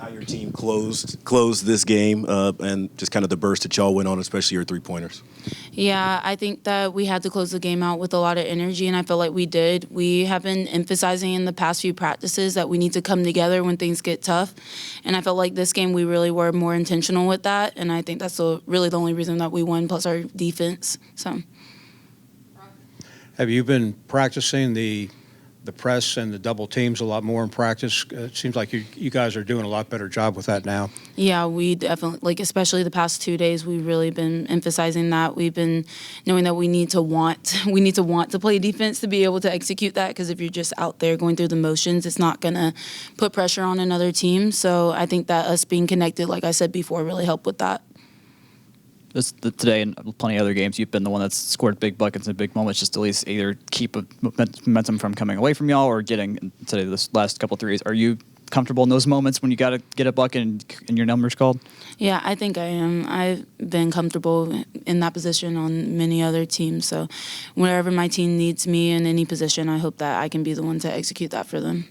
how your team closed this game and just kind of the burst that y'all went on, especially your three-pointers. Yeah, I think that we had to close the game out with a lot of energy, and I feel like we did. We have been emphasizing in the past few practices that we need to come together when things get tough, and I felt like this game we really were more intentional with that, and I think that's really the only reason that we won, plus our defense. So, have you been practicing the press and the double teams a lot more in practice? It seems like you guys are doing a lot better job with that now. Yeah, we definitely, especially the past 2 days, we've really been emphasizing that. We've been knowing that we need to want to play defense to be able to execute that, because if you're just out there going through the motions, it's not going to put pressure on another team. So I think that us being connected, like I said before, really helped with that. Today and plenty of other games, you've been the one that's scored big buckets and big moments, just at least either keep a momentum from coming away from y'all or getting today this last couple threes. Are you comfortable in those moments when you got to get a bucket and your numbers called? Yeah, I think I am. I've been comfortable in that position on many other teams. So wherever my team needs me in any position, I hope that I can be the one to execute that for them.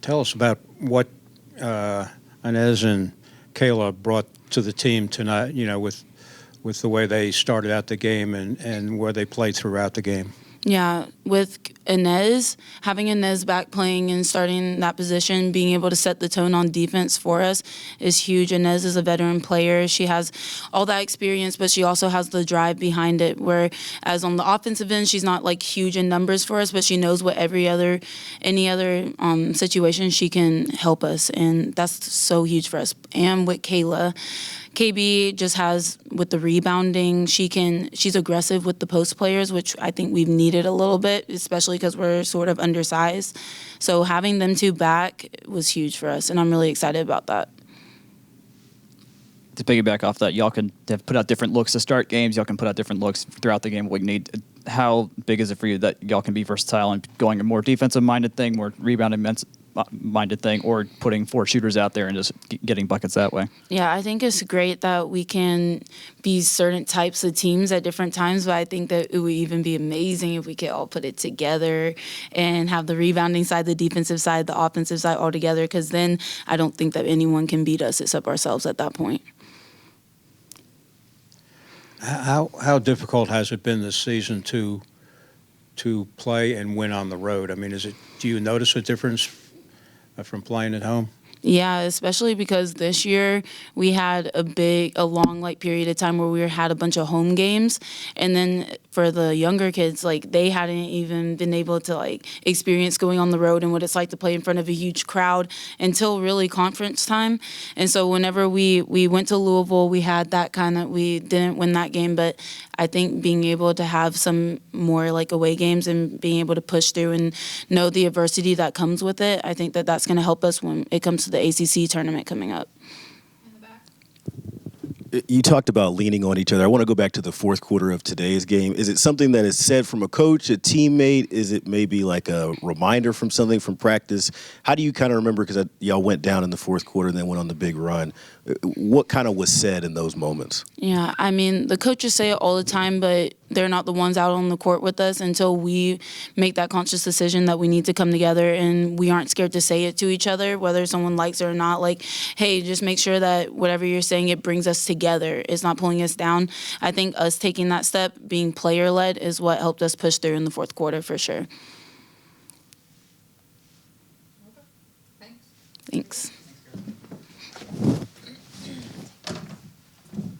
Tell us about what Inez and Kayla brought to the team tonight, with the way they started out the game and where they played throughout the game. Yeah, with Inez, having Inez back playing and starting that position, being able to set the tone on defense for us is huge. Inez is a veteran player. She has all that experience, but she also has the drive behind it, whereas on the offensive end, she's not huge in numbers for us, but she knows what any other situation she can help us, and that's so huge for us. And with Kayla, KB just has, with the rebounding, she's aggressive with the post players, which I think we've needed a little bit, especially because we're sort of undersized. So having them two back was huge for us, and I'm really excited about that. To piggyback off that, y'all can have put out different looks to start games. Y'all can put out different looks throughout the game. What you need. How big is it for you that y'all can be versatile and going a more defensive-minded thing, more rebounding-minded thing, or putting 4 shooters out there and just getting buckets that way? Yeah, I think it's great that we can be certain types of teams at different times, but I think that it would even be amazing if we could all put it together and have the rebounding side, the defensive side, the offensive side all together, because then I don't think that anyone can beat us except ourselves at that point. How difficult has it been this season to play and win on the road? I mean, do you notice a difference from playing at home? Yeah, especially because this year we had a long period of time where we had a bunch of home games, and then for the younger kids, they hadn't even been able to experience going on the road and what it's like to play in front of a huge crowd until really conference time. And so whenever we went to Louisville, we had that we didn't win that game, but I think being able to have some more away games and being able to push through and know the adversity that comes with it, I think that that's going to help us when it comes to the ACC tournament coming up. You talked about leaning on each other. I want to go back to the fourth quarter of today's game. Is it something that is said from a coach, a teammate? Is it maybe a reminder from something from practice? How do you kind of remember, because y'all went down in the fourth quarter and then went on the big run? What kind of was said in those moments? Yeah, I mean, the coaches say it all the time, but they're not the ones out on the court with us until we make that conscious decision that we need to come together, and we aren't scared to say it to each other, whether someone likes it or not. Hey, just make sure that whatever you're saying, it brings us together. It's not pulling us down. I think us taking that step, being player-led, is what helped us push through in the fourth quarter for sure. Okay. Thanks. Thanks.